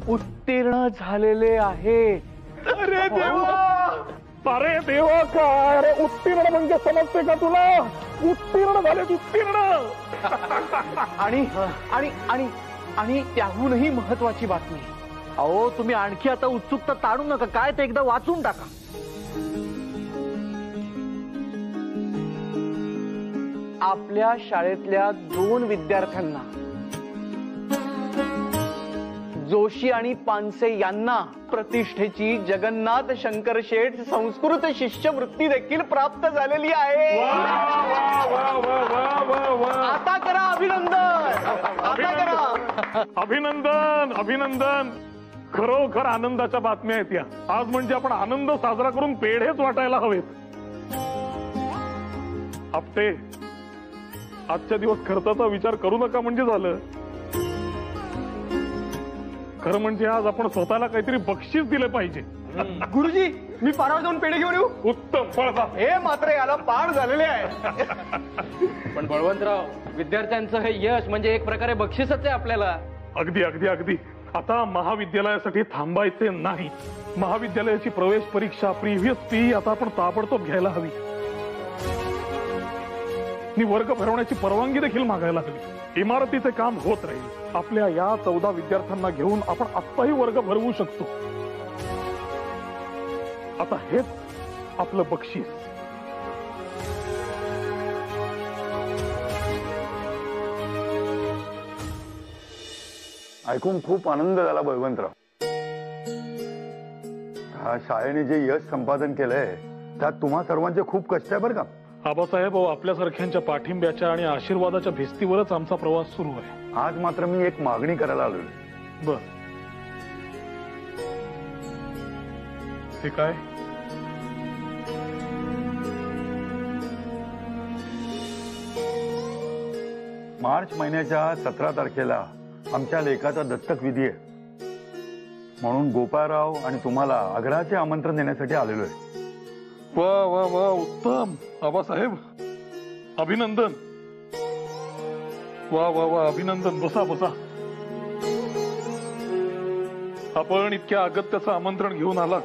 उत्तीर्ण झालेले आहे. अरे देवा, अरे देवा, काय अरे उत्तीर्ण म्हणजे समजते का तुला? उत्तीर्ण झाले, उत्तीर्ण. आणि आणि आणि आणि त्याहूनही महत्वाची बातमी. अहो तुम्ही आणखी आता उत्सुकता ताणू नका, काय ते एकदा वाचून टाका. आपल्या शाळेतल्या 2 विद्यार्थ्यांना, जोशी आणि पानसे यांना प्रतिष्ठेची जगन्नाथ शंकर शेठ संस्कृत शिष्यवृत्ती देखील प्राप्त झालेली आहे. आता करा अभिनंदन, आता करा अभिनंदन. अभिनंदन. खरोखर आनंदाच्या बातम्या आहेत या. आज म्हणजे आपण आनंद साजरा करून पेढेच वाटायला हवेत. आपटे, आजच्या दिवस खर्चाचा विचार करू नका म्हणजे झालं. खरं म्हणजे आज आपण स्वतःला काहीतरी बक्षीस दिले पाहिजे. गुरुजी, मी पारावर जाऊन पेढे घेऊन येऊ? उत्तम. पळता. हे मात्र याला पाठ झालेले आहे. पण बळवंतराव, विद्यार्थ्यांचं हे यश म्हणजे एक प्रकारे बक्षीसच आहे आपल्याला. अगदी अगदी अगदी. आता महाविद्यालयासाठी थांबायचे नाही. महाविद्यालयाची प्रवेश परीक्षा, प्रिव्हियस फी आता आपण ताबडतोब घ्यायला हवी. वर्ग भरवण्याची परवानगी देखील मागायला हवी. इमारतीचे काम होत राहील. आपल्या या 14 विद्यार्थ्यांना घेऊन आपण आत्ताही वर्ग भरवू शकतो. आता हेच आपलं बक्षीस. ऐकून खूप आनंद झाला बळवंतराव. हा शाळेने जे यश संपादन केलंय त्यात तुम्हा सर्वांचे खूप कष्ट आहे बरं का. आबासाहेब, आपल्यासारख्यांच्या पाठिंब्याच्या आणि आशीर्वादाच्या भिस्तीवरच आमचा प्रवास सुरू आहे. आज मात्र मी एक मागणी करायला आलोय. बर, ते काय? मार्च महिन्याच्या 17 तारखेला आमच्या लेखाचा दत्तक विधी आहे. म्हणून गोपाळराव आणि तुम्हाला आग्रहाचे आमंत्रण देण्यासाठी आलेलो आहे. वा वा वा, उत्तम. आबासाहेब, अभिनंदन. वा वा वा, अभिनंदन. बसा बसा. आपण इतक्या अगत्याचं आमंत्रण घेऊन आलात,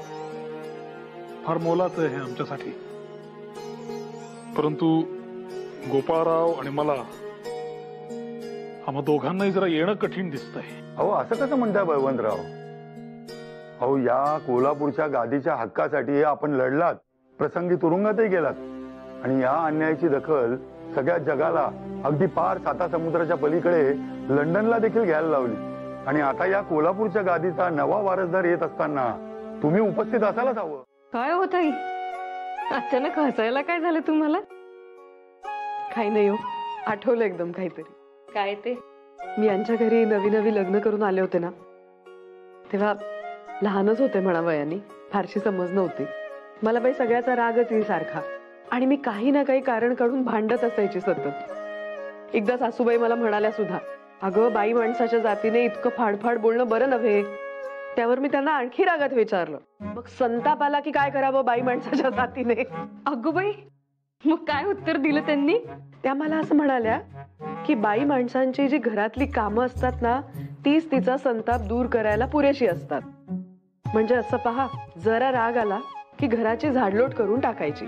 फार मोलाचं आहे आमच्यासाठी. परंतु गोपाळराव आणि मला, आम्हा दोघांनाही जरा येणं कठीण दिसतंय. अहो, असं कसं म्हणताय बळवंतराव? अहो, या कोल्हापूरच्या गादीच्या हक्कासाठी आपण लढलात, प्रसंगी तुरुंगातही गेलात आणि या अन्यायाची दखल सगळ्या जगाला, अगदी पार 7 समुद्राच्या पलीकडे लंडनला देखील घ्यायला लावली. आणि आता या कोल्हापूरच्या गादीचा नवा वारसदार येत असताना तुम्ही उपस्थित असायलाच हवं. काय होत आई, अचानक हसायला काय झालं तुम्हाला? काही नाही हो, आठवलं एकदम काहीतरी. काय ते? मी यांच्या घरी नवी लग्न करून आले होते ना, तेव्हा लहानच होते म्हणा वयाने, फारशी समज नव्हती. मला बाई सगळ्याचा रागच येईल सारखा, आणि मी काही ना काही कारण काढून भांडत असायची सतत. एकदा सासूबाई मला म्हणाल्या सुद्धा, अगं बाई माणसाच्या जातीने इतकं फाडफाड बोलणं बरं नव्हे. त्यावर मी त्यांना आणखी रागात विचारलं, मग संताप आला की काय करावं बाई माणसाच्या जातीने? अगं बाई, मग काय उत्तर दिलं त्यांनी? त्या मला असं म्हणाल्या की बाई माणसांची जी घरातली कामं असतात ना, तीच तिचा संताप दूर करायला पुरेशी असतात. म्हणजे असं पहा, जरा राग आला की घराची झाडलोट करून टाकायची.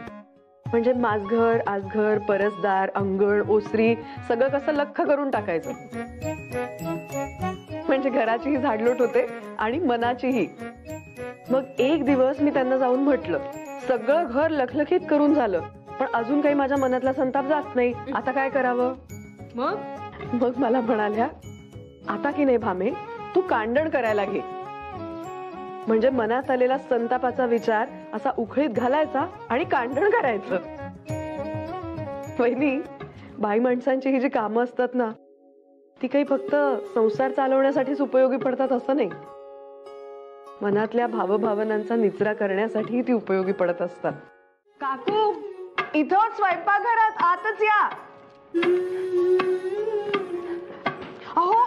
म्हणजे माझघर, आजघर, परसदार, अंगण, ओसरी सगळं कसं लख्ख करून टाकायचं. म्हणजे घराचीही झाडलोट होते आणि मनाचीही. मग एक दिवस मी त्यांना जाऊन म्हटलं, सगळं घर लखलखीत करून झालं, पण अजून काही माझ्या मनातला संताप जात नाही, आता काय करावं? मग मला म्हणाल्या, आता की नाही भामे, तू कांडण करायला घे. म्हणजे मनात आलेला संतापाचा विचार असा उखळीत घालायचा आणि कांडण करायचं. वहिनी, बाई माणसांची ही जी कामं असतात ना, ती काही फक्त संसार चालवण्यासाठीच उपयोगी पडतात असं नाही. मनातल्या भावभावनांचा निचरा करण्यासाठी ती उपयोगी पडत असतात. काकू, इथं स्वयंपाकघरात आतच या. अहो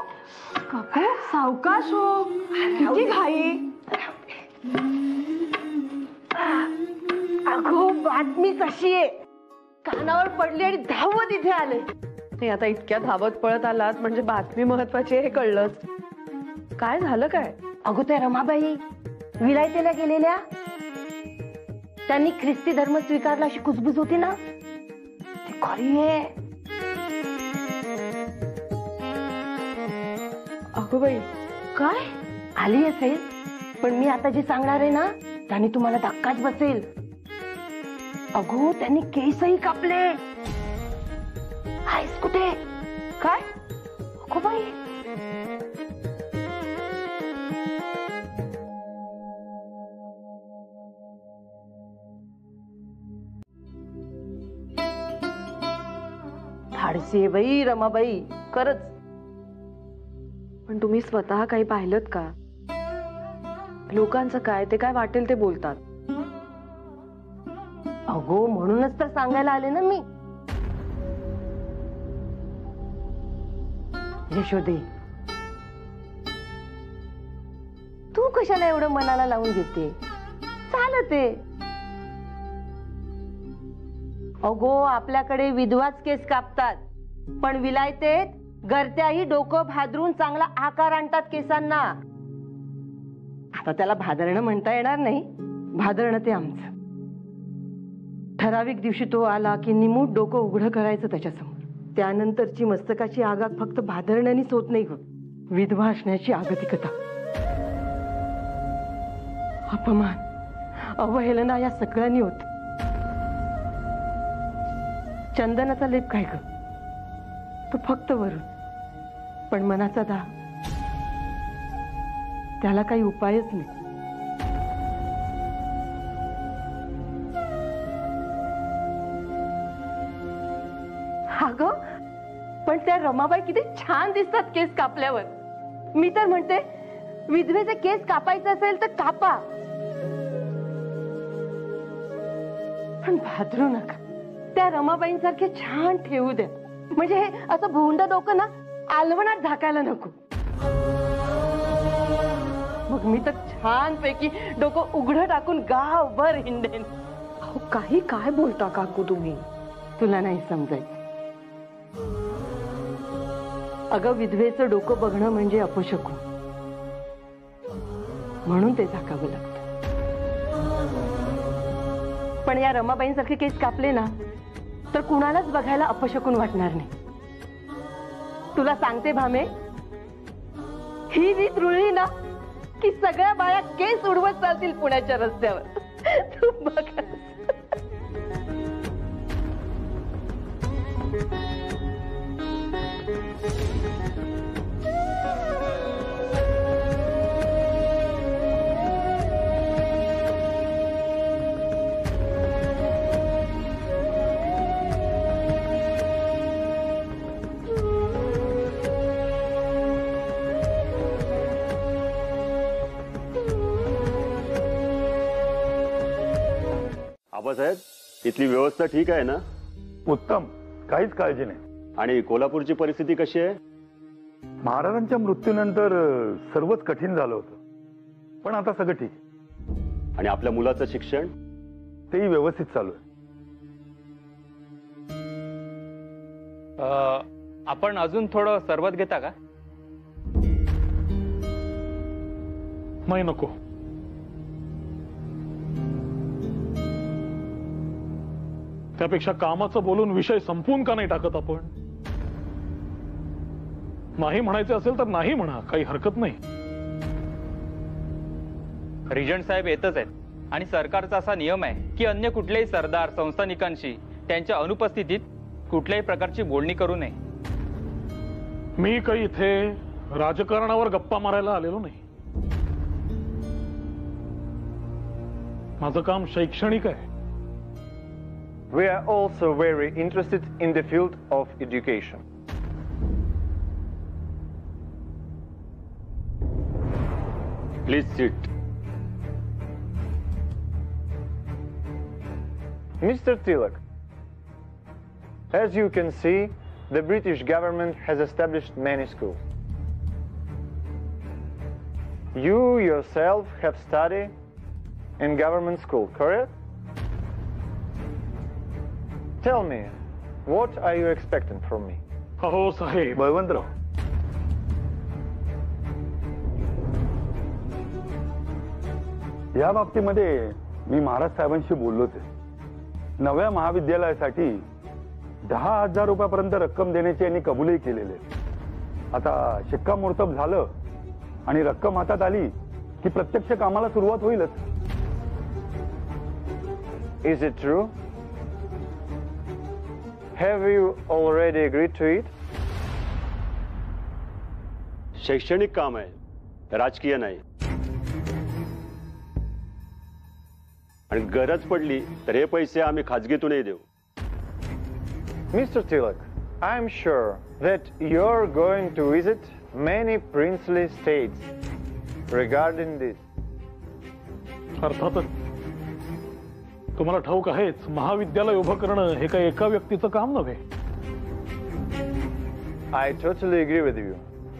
काकू, सावकाश हो, किती घाई. अगो, बातमी कशी आहे? कानावर पडली आणि धावत इथे आले. नाही आता इतक्या धावत पळत आलात म्हणजे बातमी महत्वाची आहे हे कळलंच. काय झालं काय? अगो त्या रमाबाई विलायतेला गेलेल्या, त्यांनी ख्रिस्ती धर्म स्वीकारला अशी कुजबुज होती ना, ती खरी आहे. अगो बाई, काय आली असेल, पण मी आता जे सांगणार आहे ना त्याने तुम्हाला धक्काच बसेल. अगो त्यांनी केसही कापले. आहेस कुठे? काय अगो बाई, धाडसी आहे बाई रमाबाई, खरंच. पण तुम्ही स्वतः काही पाहिलं का? लोकांचं काय, ते काय वाटेल ते बोलतात. अगो म्हणूनच तर सांगायला आले ना मी. यशोदे, तू कशाला एवढं मनाला लावून घेते? चालते. अगो आपल्याकडे विधवाच केस कापतात, पण विलायतेत गरत्याही डोकं भादरून चांगला आकार आणतात केसांना. आता त्याला भादरणं म्हणता येणार नाही, भादरणं ते आमचं. ठराविक दिवशी तो आला की निमूट डोकं उघडं करायचं त्याच्यासमोर. त्यानंतरची मस्तकाची आगाग फक्त भादरण्यानीच होत नाही ग, विधवा असण्याची आगतिकता, अपमान, अवहेलना या सगळ्यांनी होत. चंदनाचा लेप काय ग, तो फक्त वरून, पण मनाचा दाग, त्याला काही उपायच नाही. अगं पण त्या रमाबाई किती छान दिसतात केस कापल्यावर. मी तर म्हणते विधवेचे केस कापायचे असेल तर कापा, पण भादरू नका. त्या रमाबाईंसारखे छान ठेवू द्या, म्हणजे हे असं भोंड डोकं ना आलवणात झाकायला नको. मग मी तर छानपैकी डोकं उघडं टाकून गावभर हिंडेन. अहो काही काय बोलता काकू तुम्ही? तुला नाही समजायचं. अगं विधवेचं डोकं बघणं म्हणजे अपशकुन, म्हणून ते झाकावं लागतं. पण या रमाबाईंसारखे केस कापले ना तर कुणालाच बघायला अपशकुन वाटणार नाही. तुला सांगते भामे, ही रीत रुळली ना की सगळ्या बाया केस उडवत चालतील पुण्याच्या रस्त्यावर. तू बघ. आबासाहेब, इथली व्यवस्था ठीक आहे ना? उत्तम, काहीच काळजी नाही. आणि कोल्हापूरची परिस्थिती कशी आहे? महाराजांच्या मृत्यूनंतर सर्वच कठीण झालं होतं, पण आता सगळं ठीक. आणि आपल्या मुलाचं शिक्षण? तेही व्यवस्थित चालू आहे. आपण अजून थोडं सरबत घेता का? नाही, नको. त्यापेक्षा कामाचं बोलून विषय संपवून का नाही टाकत आपण? नाही म्हणायचे असेल तर नाही म्हणा, काही हरकत नाही. रिजंट साहेब येतच आहेत आणि सरकारचा असा नियम आहे की अन्य कुठल्याही सरदार संस्थानिकांशी त्यांच्या अनुपस्थितीत कुठल्याही प्रकारची बोलणी करू नये. मी काही इथे राजकारणावर गप्पा मारायला आलेलो नाही. माझं काम शैक्षणिक आहे. We are also very interested in the field of education. Please sit. Mr. Tilak, as you can see, the British government has established many schools. You yourself have studied in government school, correct? Tell me, what are you expecting from me? हो साहेब. बळवंतराव, या बाबतीमध्ये मी महाराज साहेबांशी बोललोच आहे. नव्या महाविद्यालयासाठी 10,000 रुपयापर्यंत रक्कम देण्याची यांनी कबूलही केलेले. आता शिक्कामोर्तब झालं आणि रक्कम हातात आली की प्रत्यक्ष कामाला सुरुवात होईलच. Is it true? Have you already agreed to it? शैक्षणिक काम आहे, राजकीय नाही. आणि गरज पडली तर हे पैसे आम्ही खाजगीतूनही देऊ. Mr. Tilak, I am sure that you're going to visit many princely states regarding this. अर्थातच. तुम्हाला ठाऊक आहेच, महाविद्यालय उभं करणं हे काही एका व्यक्तीचं काम नव्हे. I totally agree with you,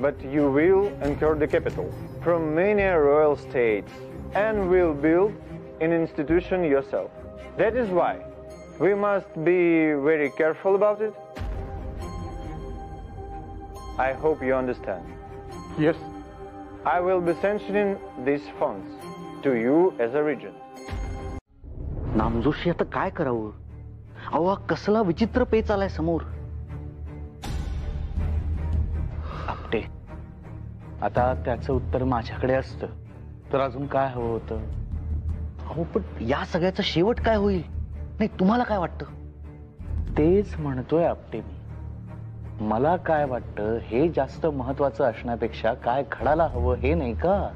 but you will incur the capital from many royal states and will build an institution yourself. That is why we must be very careful about it. I hope you understand. Yes. I will be sanctioning these funds to you as a regent. Namjoshi आता काय करावं? अहो हा कसला विचित्र पेच आलाय समोर. आपटे, आता त्याचं उत्तर माझ्याकडे असतं तर अजून काय हवं होतं? अहो पण या सगळ्याचा शेवट काय होईल? नाही तुम्हाला काय वाटतं? तेच म्हणतोय आपटे मी. मला काय वाटतं हे जास्त महत्वाचं असण्यापेक्षा काय घडायला हवं हे नाही का?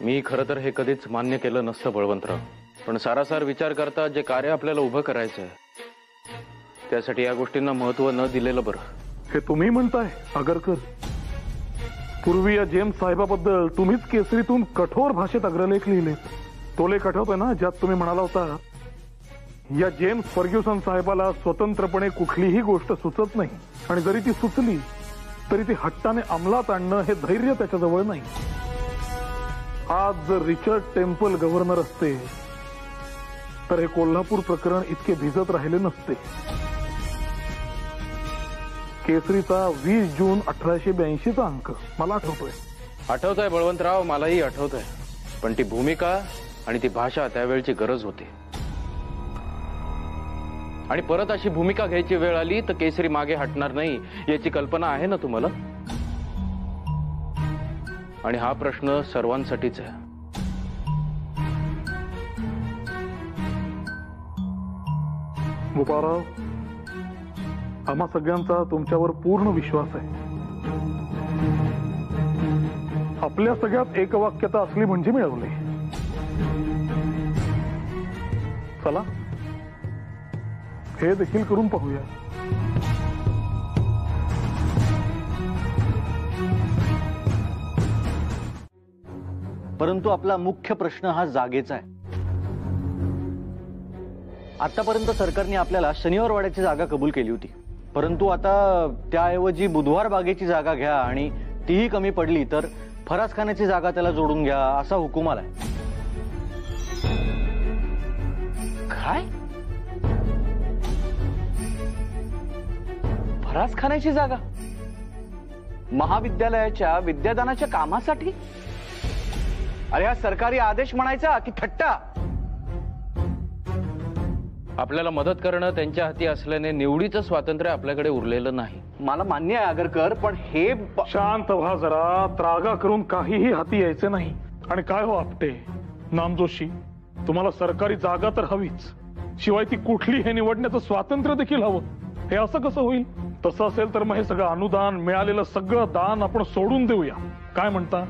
मी खरं तर हे कधीच मान्य केलं नसतं बळवंतराव, पण सारासार विचार करता जे कार्य आपल्याला उभं करायचं आहे त्यासाठी या गोष्टींना महत्व न दिलेलं बरं. हे तुम्ही म्हणताय आगरकर? पूर्वी या जेम्स साहेबाबद्दल तुम्हीच केसरीतून कठोर भाषेत अग्रलेख लिहिले. तो लेख आठवतोय ना, ज्यात तुम्ही म्हणाला होता या जेम्स फर्ग्युसन साहेबाला स्वतंत्रपणे कुठलीही गोष्ट सुचत नाही आणि जरी ती सुचली तरी ती हट्टाने अंमलात आणणं हे धैर्य त्याच्याजवळ नाही. आज जर रिचर्ड टेम्पल गव्हर्नर असते तर हे कोल्हापूर प्रकरण इतके भिजत राहिले नसते. केसरीचा 20 जून 1882चा अंक मला आठवतोय. आठवतंय बळवंतराव, मलाही आठवतंय, पण ती भूमिका आणि ती भाषा त्यावेळची गरज होती. आणि परत अशी भूमिका घ्यायची वेळ आली तर केसरी मागे हटणार नाही याची कल्पना आहे ना तुम्हाला? आणि हा प्रश्न सर्वांसाठीच आहे. गोपाळराव, आम्हा सगळ्यांचा तुमच्यावर पूर्ण विश्वास आहे. आपल्या सगळ्यात एकवाक्यता असली म्हणजे मिळवले. चला हे देखील करून पाहूया. परंतु आपला मुख्य प्रश्न हा जागेचा आहे. आतापर्यंत सरकारने आपल्याला शनिवारवाड्याची जागा कबूल केली होती, परंतु आता त्याऐवजी बुधवार बागेची जागा घ्या आणि तीही कमी पडली तर फरासखान्याची जागा त्याला जोडून घ्या असा हुकूम आलाय. काय? फरासखान्याची जागा महाविद्यालयाच्या विद्यादानाच्या कामासाठी? अरे हा सरकारी आदेश म्हणायचा की थट्टा? आपल्याला मदत करणं त्यांच्या हाती असल्याने निवडीचं स्वातंत्र्य आपल्याकडे उरलेलं नाही. मला मान्य आहे आगरकर, पण हे शांत व्हा जरा. त्रागा करून काहीही हाती यायचे नाही. आणि काय हो आपटे, नामजोशी, तुम्हाला सरकारी जागा तर हवीच, शिवाय ती कुठली हे निवडण्याचं स्वातंत्र्य देखील हवं. हे असं कसं होईल? तसं असेल तर मग हे सगळं अनुदान, मिळालेलं सगळं दान आपण सोडून देऊया. काय म्हणता?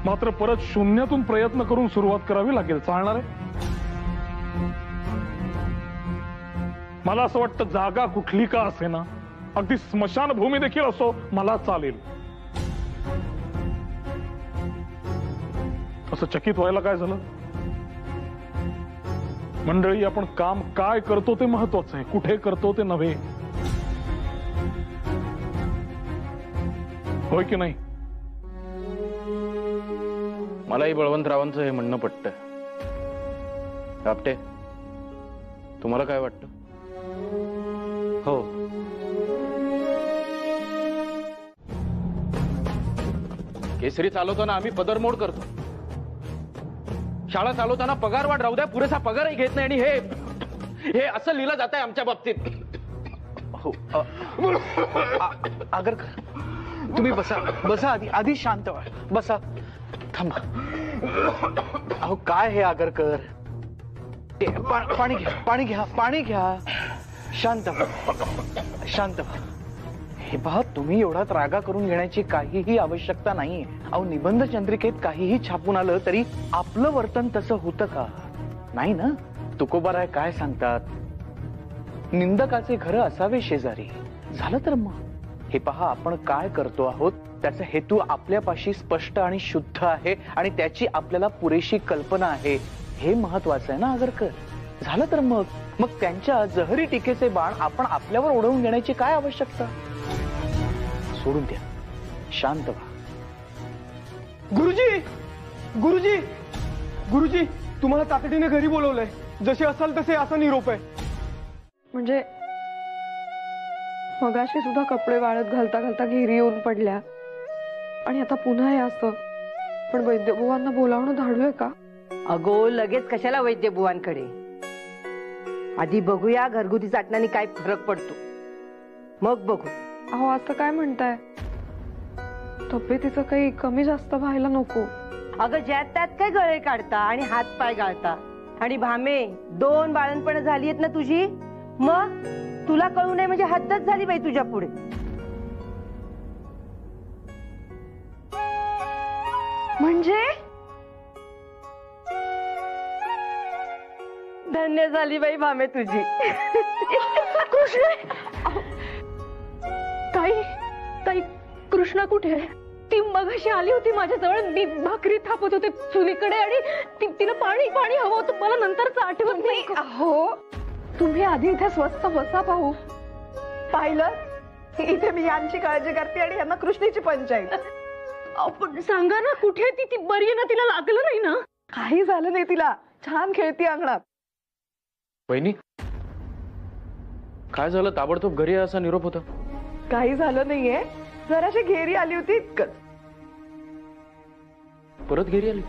मात्र परत शून्यातून प्रयत्न करून सुरुवात करावी लागेल. चालणार आहे? मला असं वाटतं जागा कुठली का असेना, अगदी स्मशानभूमी देखील असो, मला चालेल. असं चकित व्हायला काय झालं? मंडळी, आपण काम काय करतो ते महत्वाचं आहे, कुठे करतो ते नव्हे. होय की नाही? मलाही बळवंतरावांचं हे म्हणणं पटतंय. आपटे, तुम्हाला काय वाटतं? हो, केसरी चालवताना आम्ही पदरमोड करतो. शाळा चालवताना पगारवाढ राहू द्या, पुरेसा पगारही घेत नाही. आणि हे असं लिहिलं जात आहे आमच्या बाबतीत. हो. आगरकर, तुम्ही बसा बसा, आधी शांत व्हा. बसा, थांबा. अहो काय हे आगरकर, पाणी घ्या, पाणी घ्या, पाणी घ्या. शांत व्हा, शांत व्हा. हे पहा, तुम्ही एवढा रागा करून घेण्याची काहीही आवश्यकता नाहीये. अहो, निबंध चंद्रिकेत काहीही छापून आलं तरी आपलं वर्तन तसं होतं का? नाही ना. तुकोबाराय काय सांगतात, निंदकाचे घर असावे शेजारी. झालं तर मग हे पहा, आपण काय करतो आहोत त्याचा हेतू आपल्यापाशी स्पष्ट आणि शुद्ध आहे आणि त्याची आपल्याला पुरेशी कल्पना आहे. हे महत्वाचं आहे ना आगरकर. झालं तर मग त्यांच्या जहरी टीकेचे बाण आपण आपल्यावर उडवून घेण्याची काय आवश्यकता? सोडून द्या, शांत व्हा. गुरुजी, गुरुजी, गुरुजी, तुम्हाला तातडीने घरी बोलवलंय. जसे असाल तसे असा निरोप आहे. म्हणजे मगाशी सुद्धा कपडे वाळत घालता घालता घरी येऊन पडल्या आणि आता पुन्हा हे असं. पण वैद्यबुवांना बोलावणं धाडलोय का? अगो, लगेच कशाला वैद्यबुवांकडे? आधी बघूया घरगुती चाटण्याने काय फरक पडतो, मग बघू. अहो, असं काय म्हणताय? तब्येतीचं काही कमी जास्त व्हायला नको. अगं, ज्यात त्यात काय गळे काढता आणि हात पाय गाळता. आणि भामे, 2 बाळणपण झाली आहेत ना तुझी, मग तुला कळू नये म्हणजे हद्दच झाली बाई तुझ्या पुढे. म्हणजे धन्य झाली बाई भामे तुझी. कृष्ण, ताई, ताई, कृष्णा कुठे आहे? ती मगाशी आली होती माझ्याजवळ. मी भाकरी थापत होते चुलीकडे आणि तिला पाणी पाणी हवं होतं. मला नंतरच आठवत नाही. हो, तुम्ही आधी इथे स्वस्त बसा. पाहू पाहिलं, इथे मी यांची काळजी करते आणि यांना कृष्णेची पंचायत. पण सांगा ना, कुठे ती बरी आहे ना? तिला लागलं नाही ना? काही झालं नाही तिला. छान खेळती अंगणात. वहिनी, काय झालं? ताबडतोब घरी असा निरोप होता. काही झालं नाहीये, जराशी घेरी आली होती इतकंच. परत घरी आली?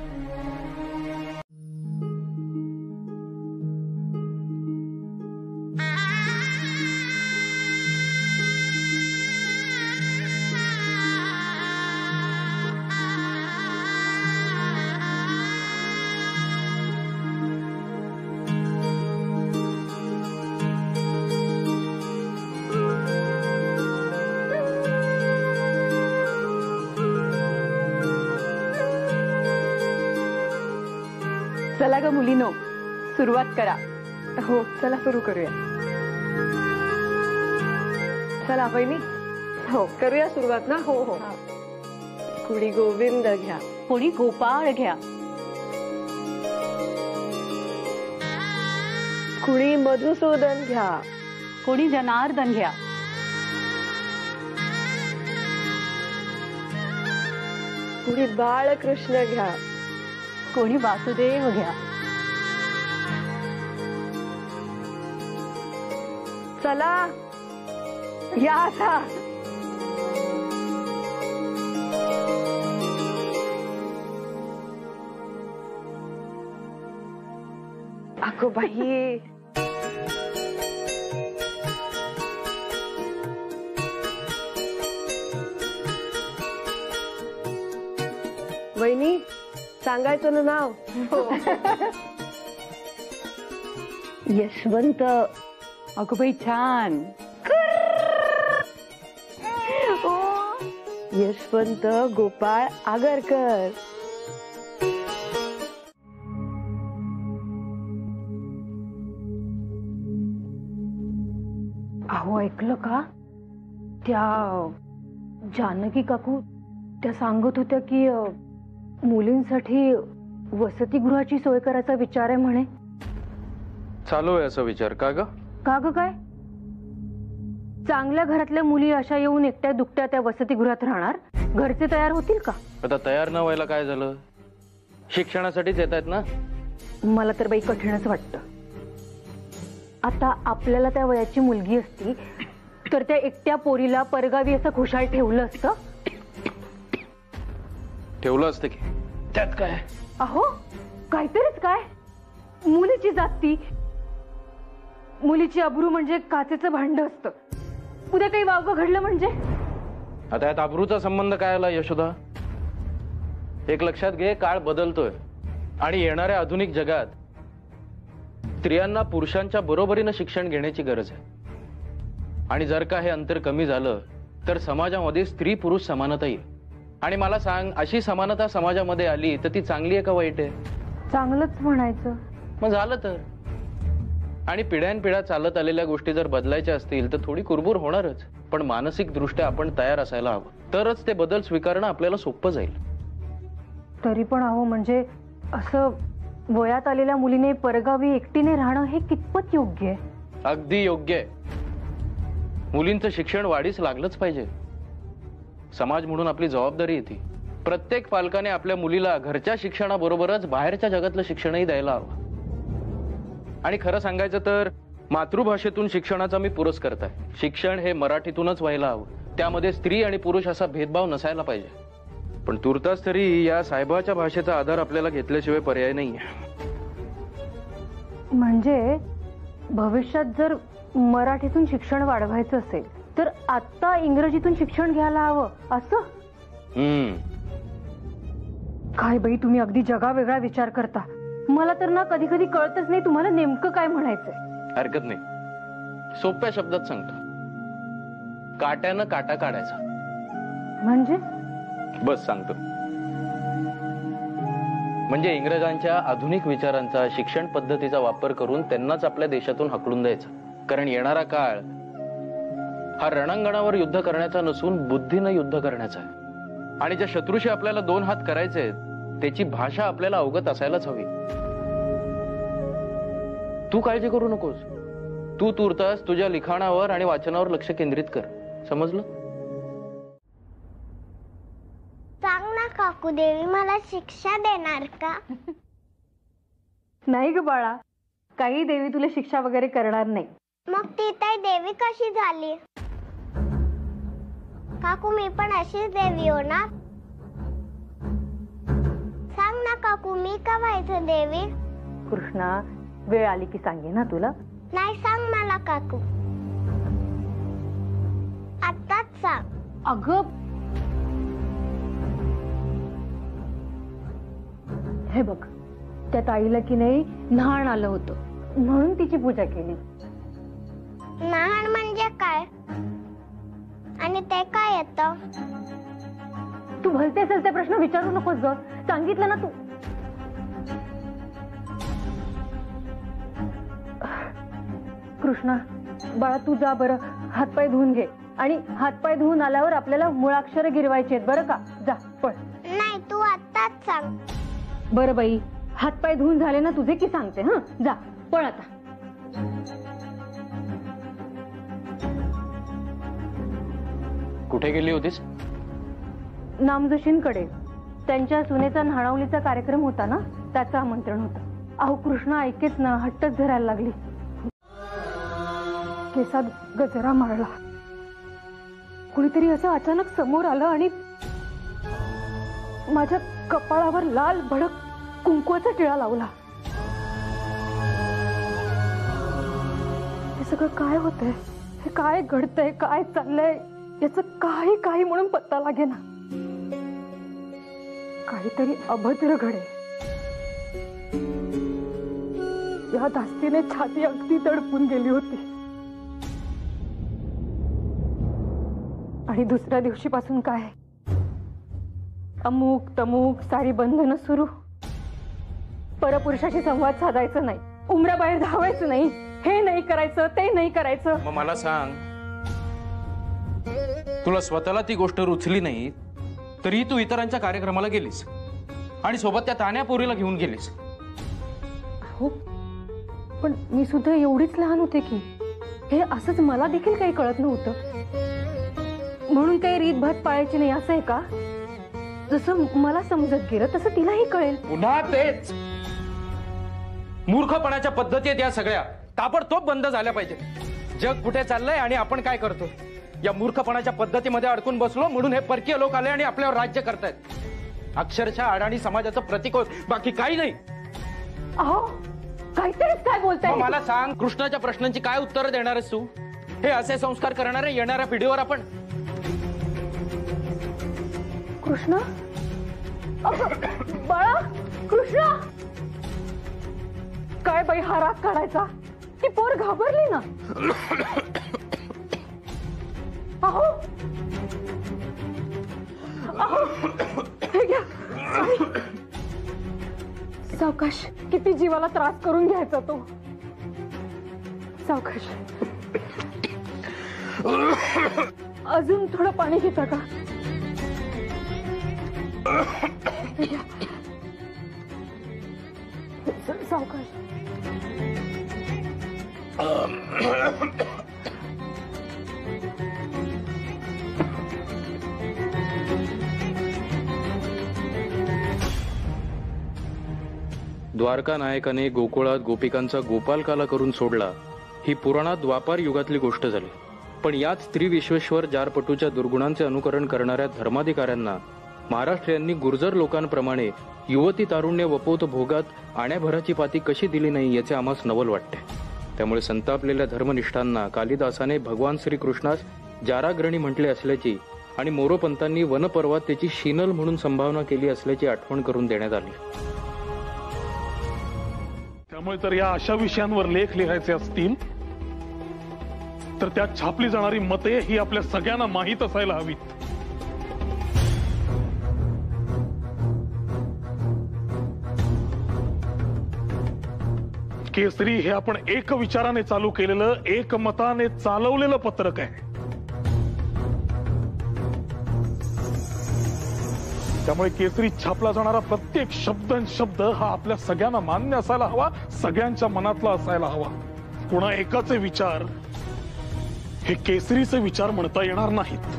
चला ग मुलीनो, सुरुवात करा. हो, चला सुरू करूया. चला वहिनी. हो, करूया सुरुवात ना? हो हो. कुणी गोविंद घ्या, कोणी गोपाळ घ्या, कुणी मधुसूदन घ्या, कोणी जनार्दन घ्या, कुणी बाळकृष्ण घ्या, कोणी वासुदेव घ्या. चला या आता. अगो बाई, वहिनी सांगायचं ना नाव? यशवंत. अगं बाई, छान. यशवंत गोपाळ आगरकर. अहो, ऐकलं का? त्या जानकी काकू त्या सांगत होत्या की मुलींसाठी वसतिगृहाची सोय करायचा विचार आहे म्हणे. चालू आहे असं विचार का ग? का ग काय? चांगल्या घरातल्या मुली अशा येऊन एकट्या दुकट्या त्या वसतिगृहात राहणार? घरचे तयार होतील का? आता तयार न व्हायला काय झालं? शिक्षणासाठीच येत आहेत ना. मला तर बाई कठीणच वाटतं. आता आपल्याला त्या वयाची मुलगी असती तर त्या एकट्या पोरीला परगावी असं खुशाल ठेवलं असतं. ठेवलं असतं की त्यात काय? अहो काहीतरीच काय. मुलीची जाती, मुलीची अब्रू म्हणजे काचेचं भांड असतं. उद्या काही वावगं घडलं म्हणजे? आता यात अब्रूचा संबंध काय आला यशोदा? एक लक्षात घे, काळ बदलतोय आणि येणाऱ्या आधुनिक जगात स्त्रियांना पुरुषांच्या बरोबरीनं शिक्षण घेण्याची गरज आहे. आणि जर का हे अंतर कमी झालं तर समाजामध्ये स्त्री पुरुष समानता येईल. आणि मला सांग, अशी समानता समाजामध्ये आली तर ती चांगली आहे का वाईट आहे? चांगलंच म्हणायचं. मग झालं तर. आणि पिढ्यानपिढ्या चालत आलेल्या गोष्टी जर बदलायच्या असतील तर थोडी कुरबूर होणारच. पण मानसिक दृष्ट्या आपण तयार असायला हवं, तरच ते बदल स्वीकारणं आपल्याला सोपं जाईल. तरी पण अहो म्हणजे असं वयात आलेल्या मुलीने परगावी एकटीने राहणं हे कितपत योग्य आहे? अगदी योग्य आहे. मुलींचं शिक्षण वाढीस लागलंच पाहिजे. समाज म्हणून आपली जबाबदारी येते. प्रत्येक पालकाने आपल्या मुलीला घरच्या शिक्षणाबरोबरच बाहेरच्या जगातलं शिक्षणही द्यायला हवं. आणि खरं सांगायचं तर मातृभाषेतून शिक्षणाचा मी पुरस्कार आहे. शिक्षण हे मराठीतूनच व्हायला हवं. त्यामध्ये स्त्री आणि पुरुष असा भेदभाव नसायला पाहिजे. पण तुर्तास तरी या साहेबाच्या भाषेचा आधार आपल्याला घेतल्याशिवाय पर्याय नाही. म्हणजे भविष्यात जर मराठीतून शिक्षण वाढवायचं असेल तर आता इंग्रजीतून शिक्षण घ्यायला हवं असं? काय बाई तुम्ही अगदी जगावेगळा विचार करता. मला तर ना कधी कधी कळतच नाही तुम्हाला नेमकं काय म्हणायचंय. हरकत नाही, सोप्या शब्दात सांगतो. काट्यानं काटा काढायचा. म्हणजे? बस सांगतो. म्हणजे इंग्रजांच्या आधुनिक विचारांचा, शिक्षण पद्धतीचा वापर करून त्यांनाच आपल्या देशातून हाकलून द्यायचा. कारण येणारा काळ हा रणांगणावर युद्ध करण्याचा नसून बुद्धीनं युद्ध करण्याचा आहे. आणि ज्या शत्रूशी आपल्याला दोन हात करायचे आहेत त्याची भाषा आपल्याला अवगत असायलाच हवी. तू काळजी करू नकोस. तू तुर्तास तुझ्या लिखाणावर आणि वाचनावर लक्ष केंद्रित कर. समजलं? सांग ना काकू, देवी मला शिक्षा देणार का? नाही ग बाळा, काही देवी तुला शिक्षा वगैरे करणार नाही. मग ती ताई देवी कशी झाली? काकू मी पण अशीच देवी होणार? सांग ना काकू, मी का व्हायचं देवी? कृष्णा, वेळ आली की सांगे ना तुला. नाही, सांग मला काकू, आत्ताच सांग. अगं हे बघ, त्या ताईला की नाही न्हाण आलं होतं म्हणून तिची पूजा केली. न्हाण म्हणजे काय आणि ते काय येतं? तू भलते असेल ते प्रश्न विचारू नकोस ग. सांगितलं ना तू. कृष्णा बाळा, तू जा बरं, हातपाय धुवून घे. आणि हातपाय धुवून आल्यावर आपल्याला मुळाक्षर गिरवायचे आहेत बरं का. जा पळ. नाही, तू आत्ताच सांग. बरं बाई, हातपाय धुवून झाले ना तुझे की सांगते. हा जा पळ आता. कुठे गेली होतीस? नामजोशींकडे. त्यांच्या सुनेचा न्हाणवलीचा कार्यक्रम होता ना, त्याचं आमंत्रण होतं. अहो कृष्णा ऐकेच ना, हट्टच धरायला लागली. केसात गजरा मारला. कुणीतरी असं अचानक समोर आलं आणि माझ्या कपाळावर लाल भडक कुंकवाचा टिळा लावला. हे सगळं काय होतंय? हे काय घडतंय? काय चाललंय? याचं काही काही म्हणून पत्ता लागेना. काहीतरी अभद्र घडे. या धास्तीने छाती अगदी दडपून गेली होती. आणि दुसऱ्या दिवशीपासून काय, अमुक तमुक सारी बंधनं सुरू. परपुरुषाशी संवाद साधायचं नाही, उमऱ्याबाहेर धावायचं नाही, हे नाही करायचं, ते नाही करायचं. मग मला सांग, तुला स्वतःला ती गोष्ट रुचली नाही तरी तू इतरांच्या कार्यक्रमाला गेलीस आणि सोबत त्या तान्या पोरीला घेऊन गेलीस. हो, पण मी सुद्धा एवढीच लहान होते की हे असंच मला देखील काही कळत नव्हतं. म्हणून काही रीतभात पाळायची नाही असं आहे का? जसं मला समजत गेलं तसं तिलाही कळेल. पुन्हा तेच मूर्खपणाच्या पद्धती आहेत या सगळ्या, ताबडतोब बंद झाल्या पाहिजे. जग कुठे चाललंय आणि आपण काय करतो या मूर्खपणाच्या पद्धतीमध्ये अडकून बसलो म्हणून हे परकीय लोक आले आणि आपल्यावर राज्य करतायत. अक्षरशः अडाणी समाजाचं प्रतीक होत, बाकी काही नाही. अहो काहीतरीच काय बोलताय. मला सांग, कृष्णाच्या प्रश्नांची काय उत्तर देणार आहेस तू? हे असे संस्कार करणारे येणाऱ्या पिढीवर आपण. कृष्ण बाळा, कृष्ण काय बाई हा राग काढायचा? ती पोर घाबरली ना. अहो अहो हे घ्या. सावकाश, किती जीवाला त्रास करून घ्यायचा तो. सावकाश. अजून थोडं पाणी घेता का? सावकाश. द्वारका नायकाने गोकुळात गोपिकांचा गोपालकाला करून सोडला ही पुराणात द्वापार युगातली गोष्ट झाली. पण याच स्त्री विश्वेश्वर जारपटूच्या दुर्गुणांचे अनुकरण करणाऱ्या धर्माधिकाऱ्यांना महाराष्ट्रीयांनी गुर्जर लोकांप्रमाणे युवती तारुण्य वपोत भोगात आण्याभराची पाती कशी दिली नाही याचे आम्हास नवल वाटते. त्यामुळे संतापलेल्या धर्मनिष्ठांना कालिदासाने भगवान श्रीकृष्णास जाराग्रणी म्हटले असल्याची आणि मोरोपंतांनी वनपर्वात त्याची शीनल म्हणून संभावना केली असल्याची आठवण करून देण्यात आली. त्यामुळे जर या अशा विषयांवर लेख लिहायचे असतील तर त्यात छापली जाणारी मते ही आपल्या सगळ्यांना माहीत असायला हवीत. केसरी हे आपण एक विचाराने चालू केलेलं, एक मताने चालवलेलं पत्रक आहे. त्यामुळे केसरी छापला जाणारा प्रत्येक शब्द हा आपल्या सगळ्यांना मान्य असायला हवा, सगळ्यांच्या मनातला असायला हवा. कुणा एकाचे विचार हे केसरीचे विचार म्हणता येणार नाहीत.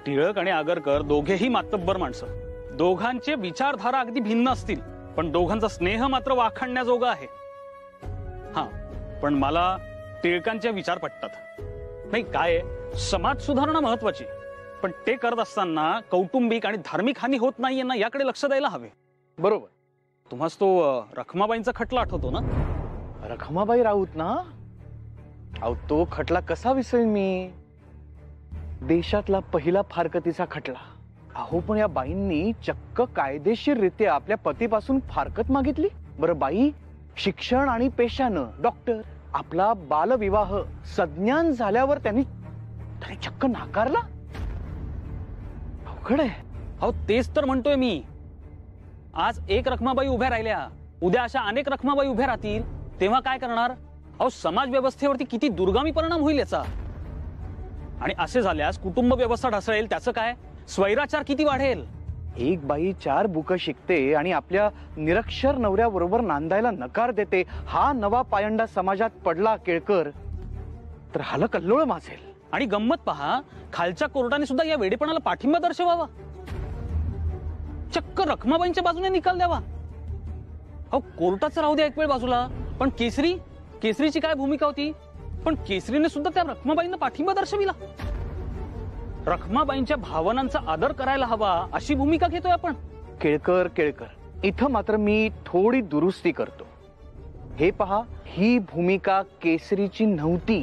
टिळक आणि आगरकर दोघेही मातब्बर माणसं. दोघांचे विचारधारा अगदी भिन्न असतील पण दोघांचा स्नेह मात्र वाखाणण्याजोगा आहे. हा, पण मला टिळकांचे विचार पटतात. नाही काय, समाज सुधारणा महत्वाची, पण ते करत असताना कौटुंबिक आणि धार्मिक हानी होत नाहीये ना याकडे लक्ष द्यायला हवे. बरोबर. तुम्हाच तो रखमाबाईंचा खटला आठवतो ना? रखमाबाई राऊत ना? अहो तो खटला कसा विसरेन मी? देशातला पहिला फारकतीचा खटला. अहो पण या बाईंनी चक्क कायदेशीररित्या आपल्या पतीपासून फारकत मागितली. बरं बाई शिक्षण आणि पेशानं डॉक्टर, आपला बालविवाह सज्ञान झाल्यावर त्यांनी चक्क नाकारला. अवघड आहे. अहो तेच तर म्हणतोय मी. आज एक रखमाबाई उभ्या राहिल्या, उद्या अशा अनेक रखमाबाई उभ्या राहतील, तेव्हा काय करणार? अहो समाज व्यवस्थेवरती किती दुर्गामी परिणाम होईल याचा. आणि असे झाल्यास कुटुंब व्यवस्था ढासळेल. त्याचं काय? स्वैराचार किती वाढेल. एक बाई 4 बुक शिकते आणि आपल्या निरक्षर नवऱ्याबरोबर नांदायला नकार देते. हा नवा पायंडा समाजात पडला केळकर तर हलकल्लोळ माजेल. आणि गंमत पहा, खालच्या कोर्टाने सुद्धा या वेडेपणाला पाठिंबा दर्शवावा. चक्क रखमाबाईंच्या बाजूने निकाल द्यावा. अहो कोर्टाचं राहू द्या एक वेळ बाजूला, पण केसरीची काय भूमिका होती? पण केसरीने सुद्धा त्या रखमाबाईंना पाठिंबा दर्शविला. रखमाबाईंच्या भावनांचा आदर करायला हवा अशी भूमिका घेतोय आपण. केळकर, इथं मात्र मी थोडी दुरुस्ती करतो. हे पहा, ही भूमिका केसरीची नव्हती.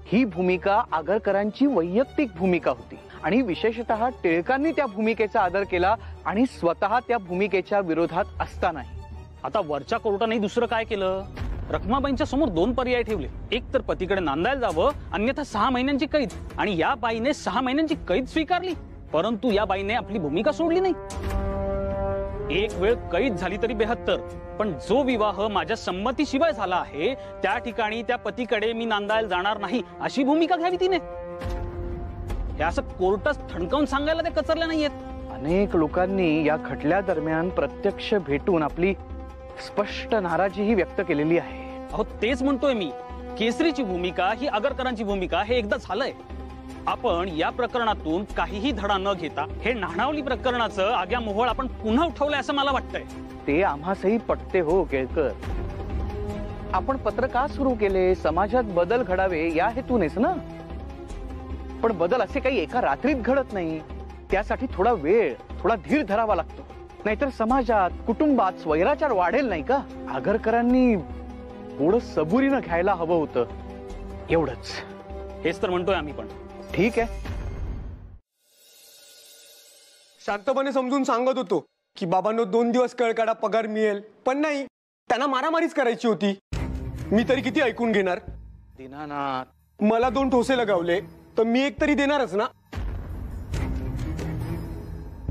ही भूमिका आगरकरांची वैयक्तिक भूमिका होती आणि विशेषतः टिळकांनी त्या भूमिकेचा आदर केला आणि स्वतः त्या भूमिकेच्या विरोधात असतानाही. आता वरच्या कोर्टाने दुसरं काय केलं? रखमाबाईंच्या समोर 2 पर्याय ठेवले. एक तर पतीकडे नांदायला जावं, अन्यथा 6 महिन्यांची कैद. आणि या बाईने 6 महिन्यांची कैद स्वीकारली, परंतु या बाईने आपली भूमिका सोडली नाही. एक वेळ कैद झाली तरी 72, पण जो विवाह माझ्या संमतीशिवाय झाला आहे त्या ठिकाणी त्या पतीकडे मी नांदायला जाणार नाही अशी भूमिका घ्यावी तिने. हे असं कोर्टात ठणकावून सांगायला ते कचरले नाहीयेत. अनेक लोकांनी या खटल्या दरम्यान प्रत्यक्ष भेटून आपली स्पष्ट नाराजीही व्यक्त केलेली आहे. अहो तेच म्हणतोय मी, केसरीची भूमिका ही आगरकरांची भूमिका हे एकदा झालंय. आपण या प्रकरणातून काहीही धडा न घेता हे नाणावली प्रकरणाचं आग्या मोहोळ आपण पुन्हा उठवलंय असं मला वाटतंय. ते आम्हासही पटते हो केळकर. आपण पत्र का सुरू केले? समाजात बदल घडावे या हेतूनेच ना. पण बदल असे काही एका रात्रीत घडत नाही. त्यासाठी थोडा वेळ, थोडा धीर धरावा लागतो. नाहीतर समाजात, कुटुंबात स्वैराचार वाढेल नाही का? आगरकरांनी थोडं सबुरीनं घ्यायला हवं होतं, एवढंच. हेच तर म्हणतोय आम्ही पण. ठीक आहे, शांतपणे समजून सांगत होतो की बाबांनो 2 दिवस कळ काढा, पगार मिळेल. पण नाही, त्यांना मारामारीच करायची होती. मी तरी किती ऐकून घेणार? दीनानाथ, मला 2 ठोसे लगावले तर मी एक तरी देणारच ना.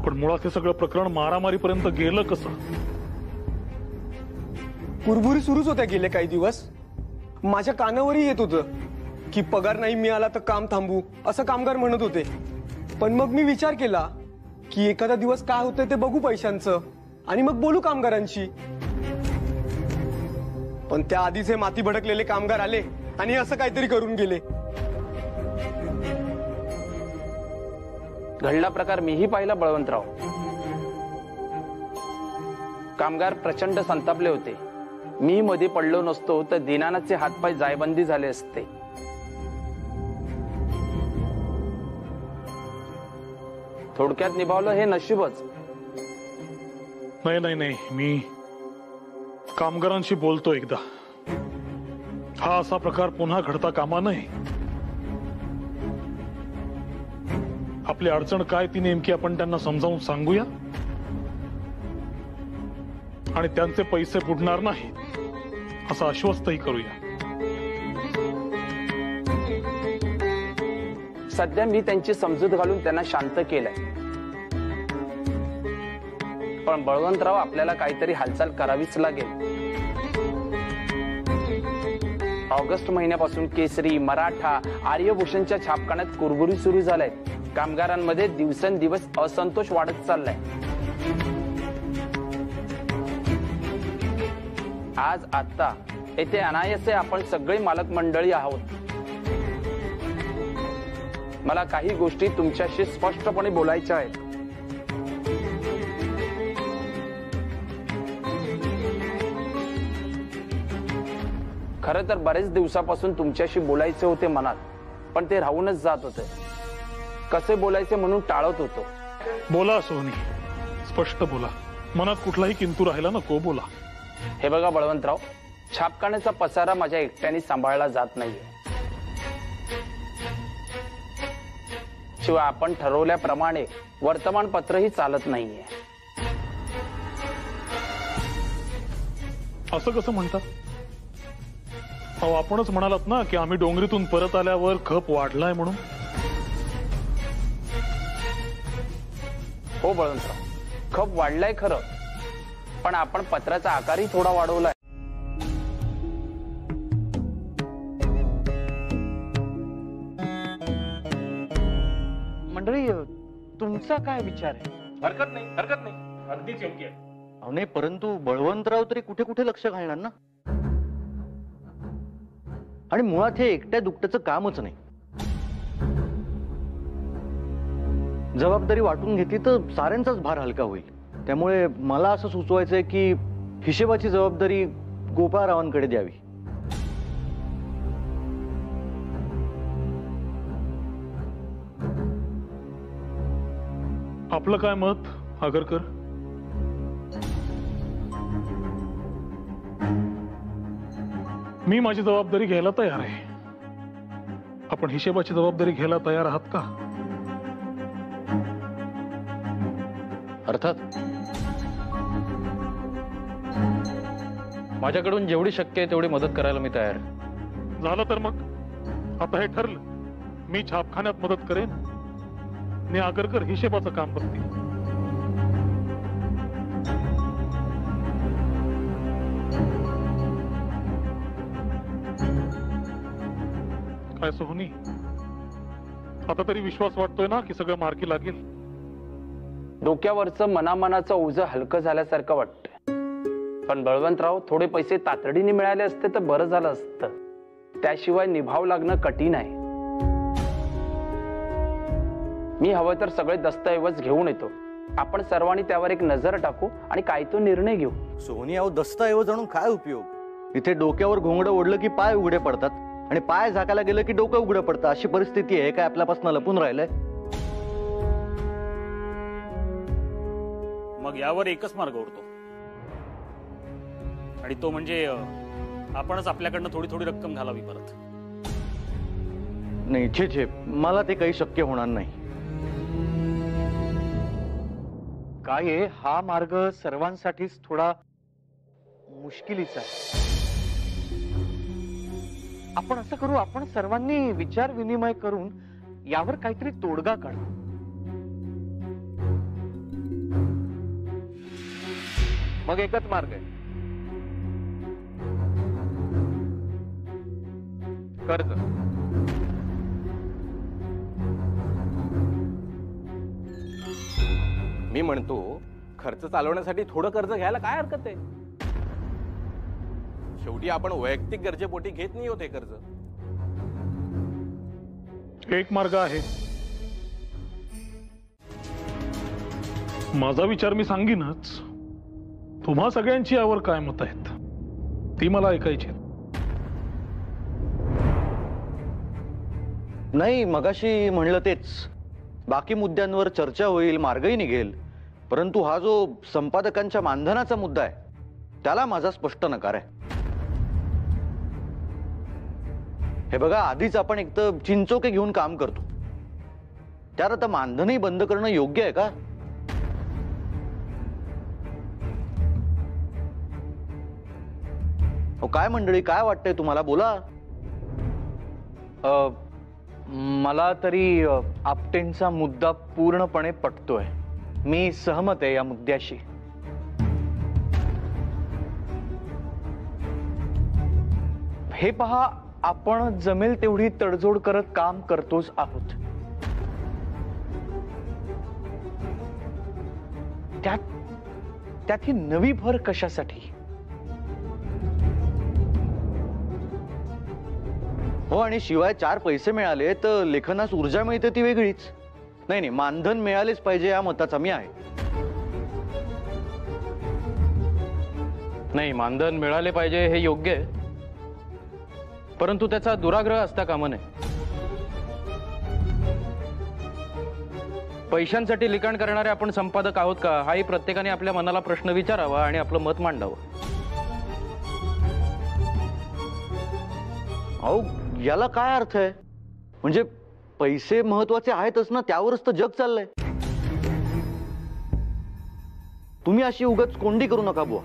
पण मुळात हे सगळं प्रकरण मारामारीपर्यंत गेलं कसं? कुरबुरी सुरूच होत्या गेले काही दिवस. माझ्या कानावरही येत होतं की पगार नाही मिळाला तर काम थांबू, असं कामगार म्हणत होते. पण मग मी विचार केला की एखादा दिवस काय होतंय ते बघू पैशांचं आणि मग बोलू कामगारांशी. पण त्या आधीच हे माती भडकलेले कामगार आले आणि असं काहीतरी करून गेले. घडला प्रकार मीही पाहिला बळवंतराव. कामगार प्रचंड संतापले होते. मी मध्ये पडलो नसतो तर दीनानाथचे हातपाय जायबंदी झाले असते. थोडक्यात निभावलं हे नशीबच. नाही, मी कामगारांशी बोलतो एकदा. हा असा प्रकार पुन्हा घडता कामा नये. आपली अडचण काय ती नेमकी आपण त्यांना समजावून सांगूया आणि त्यांचे पैसे बुडणार नाही असं आश्वस्तही करूया. सध्या मी त्यांची समजूत घालून त्यांना शांत केलंय. पण बळवंतराव, आपल्याला काहीतरी हालचाल करावीच लागेल. ऑगस्ट महिन्यापासून केसरी, मराठा, आर्यभूषणच्या छापखान्यात कुरबुरी सुरू झालाय. कामगारांमध्ये दिवसेंदिवस असंतोष वाढत चाललाय. आज आता येथे अनायासे आपण सगळे मालक मंडळी आहोत. मला काही गोष्टी तुमच्याशी स्पष्टपणे बोलायच्या आहेत. खरं तर बरेच दिवसापासून तुमच्याशी बोलायचे होते मनात, पण ते राहूनच जात होते. कसे बोलायचे म्हणून टाळत होतो. बोला सोनी, स्पष्ट बोला. मनात कुठलाही किंतू राहिला नको, बोला. हे बघा बळवंतराव, छापखान्याचा पसारा माझ्या एकट्याने सांभाळला जात नाहीये. शिवाय आपण ठरवल्याप्रमाणे वर्तमानपत्रही चालत नाहीये. असं कसं म्हणतात? अहो, आपणच म्हणालात ना की आम्ही डोंगरीतून परत आल्यावर खप वाढलाय म्हणून. हो बळवंतराव, खप वाढलाय खरं, पण आपण पत्राचा आकारही थोडा वाढवलाय. मंडळी, तुमचा काय विचार आहे? हरकत नाही, अगदीच योग्य आहे. अहो नाही, परंतु बळवंतराव तरी कुठे कुठे लक्ष घालणार ना. आणि मुळात हे एकट्या दुकट्याचं कामच नाही. जबाबदारी वाटून घेतली तर साऱ्यांचाच भार हलका होईल. त्यामुळे मला असं सुचवायचंय की हिशेबाची जबाबदारी गोपाळरावांकडे द्यावी. आपलं काय मत आगरकर? मी माझी जबाबदारी घ्यायला तयार आहे. आपण हिशेबाची जबाबदारी घ्यायला तयार आहात का? अर्थात. माझ्याकडून जेवढी शक्य आहे तेवढी मदत करायला मी तयार आहे. झालं तर मग आता हे ठरलं. मी छापखान्यात मदत करेन आणि आगरकर हिशेबाचं काम करतील. काय सोहनी, आता तरी विश्वास वाटतोय ना की सगळं मार्गी लागेल? डोक्यावरचं मनामनाचं ओझं हलकं झाल्यासारखं वाटतंय. पण बळवंतराव, थोडे पैसे तातडीने मिळाले असते तर बरं झालं असतं. त्याशिवाय निभाव लागणं कठीण आहे. मी हवं तर सगळे दस्तऐवज घेऊन येतो. आपण सर्वांनी त्यावर एक नजर टाकू आणि काय तो निर्णय घेऊ. सोनी, अहो दस्तऐवज आणून काय उपयोग? इथे डोक्यावर घोंगडं ओढलं की पाय उघडे पडतात आणि पाय झाकायला गेलं की डोकं उघडं पडतं. अशी परिस्थिती आहे. काय आपल्यापासून लपून राहिलंय? मग यावर एकच मार्ग उरतो, आणि तो म्हणजे आपणच आपल्याकडनं थोडी थोडी रक्कम घालावी परत. नाही छे छे, मला ते काही शक्य होणार नाही. काय आहे, हा मार्ग सर्वांसाठीच थोडा मुश्किलीचा आहे. आपण असं करू, आपण सर्वांनी विचार विनिमय करून यावर काहीतरी तोडगा काढू. मग एकच मार्ग आहे, कर्ज. मी म्हणतो, खर्च चालवण्यासाठी थोडं कर्ज घ्यायला काय हरकत आहे? शेवटी आपण वैयक्तिक गरजेपोटी घेत नाही होते कर्ज. एक मार्ग आहे. माझा विचार मी सांगीनच. तुम्हा सगळ्यांची यावर काय मत आहेत ती मला ऐकायची. नाही, मगाशी म्हणलं तेच. बाकी मुद्द्यांवर चर्चा होईल, मार्गही निघेल. परंतु हा जो संपादकांच्या मानधनाचा मुद्दा आहे त्याला माझा स्पष्ट नकार आहे. हे बघा, आधीच आपण एक तर चिंचोके घेऊन काम करतो, त्यात आता मानधनही बंद करणं योग्य आहे का? काय मंडळी, काय वाटतंय तुम्हाला? बोला. मला तरी आपटेंचा मुद्दा पूर्णपणे पटतोय. मी सहमत आहे या मुद्द्याशी. हे पहा, आपण जमेल तेवढी तडजोड करत काम करतोच आहोत. त्यात ही नवी भर कशासाठी? हो, आणि शिवाय 4 पैसे मिळाले तर लेखनास ऊर्जा मिळते ती वेगळीच. नाही, मानधन मिळालेच पाहिजे या मताचा मी आहे. नाही, मानधन मिळाले पाहिजे हे योग्य आहे, परंतु त्याचा दुराग्रह असता कामा नये. पैशांसाठी लिखाण करणारे आपण संपादक आहोत का, हाही प्रत्येकाने आपल्या मनाला प्रश्न विचारावा आणि आपलं मत मांडावं. अहो, याला काय अर्थ आहे? म्हणजे पैसे महत्वाचे आहेतच ना, त्यावरच तर जग चाललंय. तुम्ही अशी उगाच कोंडी करू नका बुवा.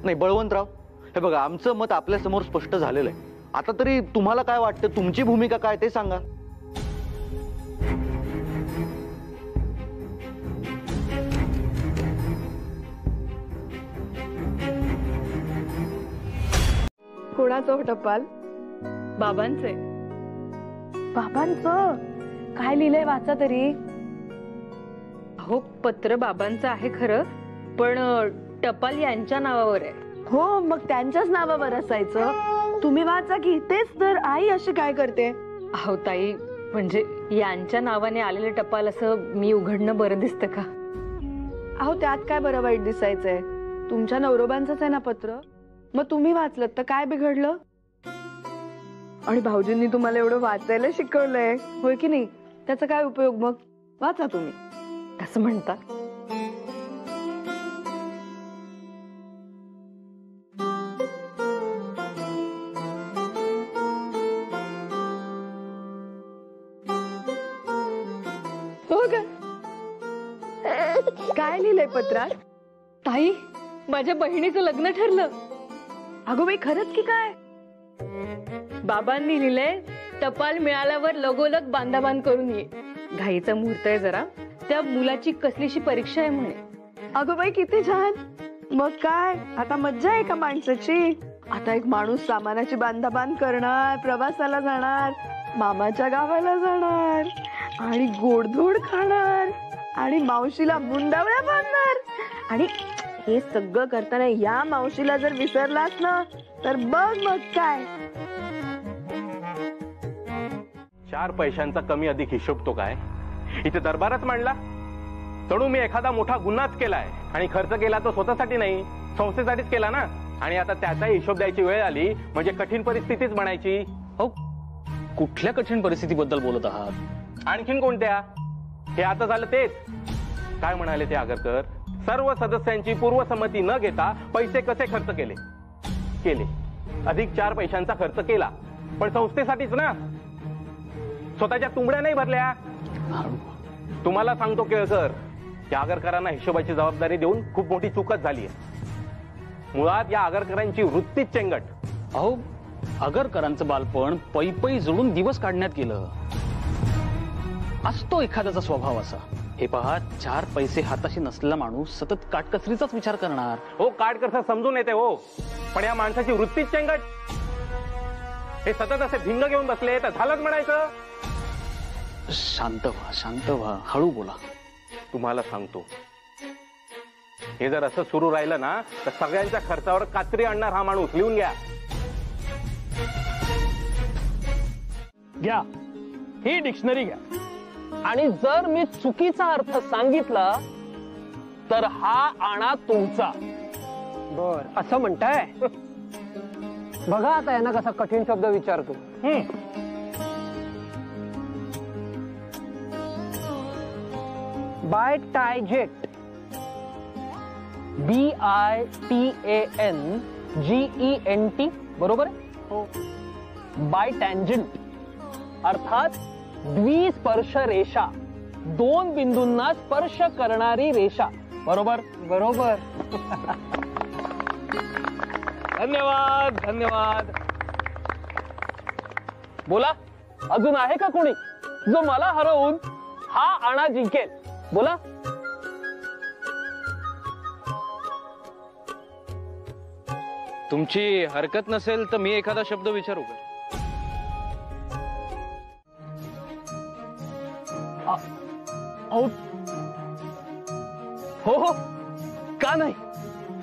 नाही बळवंतराव, हे बघा, आमचं मत आपल्या समोर स्पष्ट झालेलं आहे. आता तरी तुम्हाला काय वाटतं, तुमची भूमिका काय ते सांगा. कोणाचं हो टपाल? बाबांचे. बाबांचं काय लिहिलंय, वाचा तरी. हो, पत्र बाबांचं आहे खरं, पण टपाल यांच्या नावावर आहे. हो, मग त्यांच्याच नावावर असायचं. तुम्ही वाचा की. तेच तर, आई अशी काय करते? अहो ताई, म्हणजे यांच्या नावाने आलेलं टपाल असं मी उघडणं बरं दिसतं का? अहो, त्यात काय बरं वाईट दिसायचंय? तुमच्या नवरोबांचंच आहे ना पत्र. मग तुम्ही वाचलं तर काय बिघडलं? आणि भाऊजींनी तुम्हाला एवढं वाचायला शिकवलंय, होय की नाही? त्याचा काय उपयोग मग? वाचा तुम्ही. असं म्हणता. हो का? काय लिहिलंय पत्रात? ताई, माझ्या बहिणीचं लग्न ठरलं. अगो बाई, खरंच की काय? बाबांनी लिहिलंय, टपाल मिळाल्यावर लगोलग बांधाबांध करून ये. घाईचा मुहूर्त आहे जरा. त्या मुलाची कसलीशी परीक्षा आहे म्हणे. अगो बाई, किती छान. मग काय आता मज्जा आहे का माणसाची? आता एक माणूस सामानाची बांधाबांध करणार, प्रवासाला जाणार, मामाच्या गावाला जाणार आणि गोडधोड खाणार आणि मावशीला मुंडावळ्या बांधणार. आणि हे सगळं करताना या मावशीला जर विसरलास ना तर बघ मग काय. 4 पैशांचा कमी अधिक हिशोब तो काय इथे दरबारात मांडला? जणू मी एखादा मोठा गुन्हाच केलाय आणि खर्च केला तो स्वतःसाठी नाही, संस्थेसाठीच केला ना. आणि आता त्याचा हिशोब द्यायची वेळ आली म्हणजे कठीण परिस्थितीच म्हणायची. हो, कुठल्या कठीण परिस्थितीबद्दल बोलत आहात? आणखीन कोणत्या? हे आता झालं तेच. काय म्हणाले ते आगरकर? सर्व सदस्यांची पूर्वसंमती न घेता पैसे कसे खर्च केले. अधिक 4 पैशांचा खर्च केला, पण संस्थेसाठीच ना, स्वतःच्या तुंबड्या नाही भरल्या. तुम्हाला सांगतो केळकर, या आगरकरांना हिशोबाची जबाबदारी देऊन खूप मोठी चूकच झाली आहे. मुळात या आगरकरांची वृत्तीच चेंगट. अहो, आगरकरांचं बालपण पै जोडून दिवस काढण्यात गेलं. असतो एखाद्याचा स्वभाव असा. हे पहा, 4 पैसे हाताशी नसलेला माणूस सतत काटकसरीचाच विचार करणार. हो, काटकसर समजून येते हो, पण या माणसाची वृत्तीच चेंगट. हे सतत असे भिंग घेऊन बसले तर झालंच म्हणायचं. शांत व्हा, हळू बोला. तुम्हाला सांगतो, हे जर असं सुरू राहिलं ना तर सगळ्यांच्या खर्चावर कात्री आणणार हा माणूस. लिहून घ्या, ही डिक्शनरी घ्या. आणि जर मी चुकीचा अर्थ सांगितला तर हा आणा तुमचा. बर, असं म्हणताय? बघा आता यांना कसा कठीण शब्द विचारतो. बाय टायजेट, BITANGENT, बरोबर आहे? हो. बाय टँजंट अर्थात द्विस्पर्श रेषा, 2 बिंदूंना स्पर्श करणारी रेषा. बरोबर? बरोबर. धन्यवाद, धन्यवाद. बोला, अजून आहे का कोणी जो मला हरवून हा आणा जिंकेल? बोला. तुमची हरकत नसेल तर मी एखादा शब्द विचारू का? हो हो, का नाही,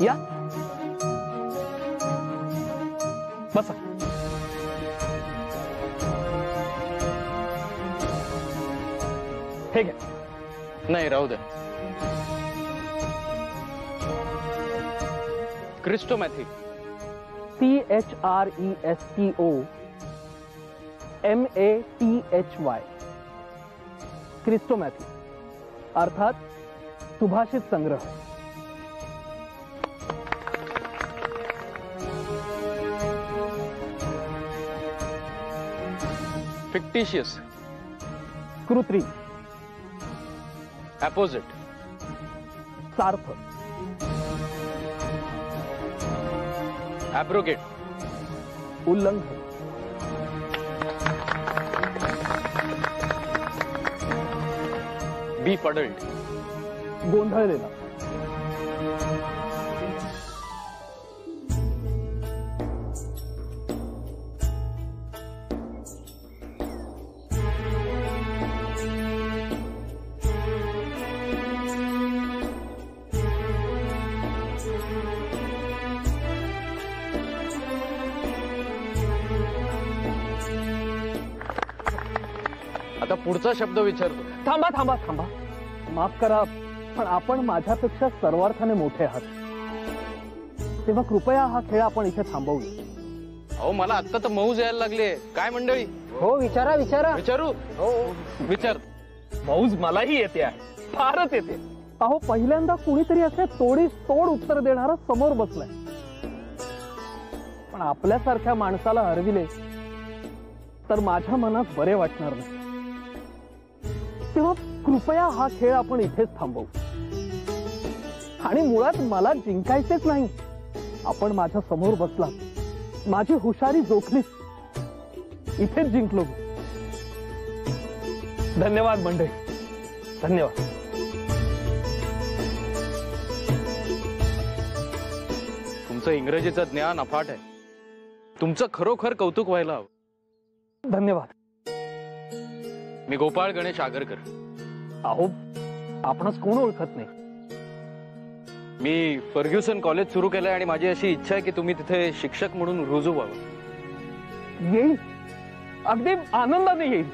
या बसा. हे घ्या. नाही, राहू दे. क्रिस्टोमॅथी. CHRESTOMATHY. क्रिस्टोमॅथी अर्थात सुभाषित संग्रह. फिक्टिशियस. कृत्रिम. अपोजिट. सार्थ. ॲब्रोगेट. उल्लंघन. बी फडल्ड. गोंधळलेला. आता पुढचा शब्द विचारतो. थांबा थांबा थांबा, माफ करा, पण आपण माझ्यापेक्षा सर्वार्थाने मोठे आहात, तेव्हा कृपया हा खेळ आपण इथे थांबवूया. अहो, मला आता तर मौज यायला लागली. काय मंडळी? हो, विचारा विचारा. विचारू? हो, विचार. मौज मलाही येते आहे, फारच येते. अहो पहिल्यांदा कुणीतरी असे तोडीस तोड उत्तर देणारा समोर बसलाय. पण आपल्यासारख्या माणसाला हरविले तर माझ्या मनात बरे वाटणार नाही. तेव्हा कृपया हा खेळ आपण इथेच थांबवू. आणि मुळात मला जिंकायचेच नाही. आपण माझ्या समोर बसला, माझी हुशारी जोखली, इथेच जिंकलो. धन्यवाद मंडळी, धन्यवाद. तुमचं इंग्रजीचं ज्ञान अफाट आहे. तुमचं खरोखर कौतुक व्हायला हवं. धन्यवाद. मी गोपाळ गणेश आगरकर. अहो आपणच कोण ओळखत नाही. मी फर्ग्युसन कॉलेज सुरू केलंय आणि माझी अशी इच्छा आहे की तुम्ही तिथे शिक्षक म्हणून रुजू व्हावं. येईल, अगदी आनंदाने येईल.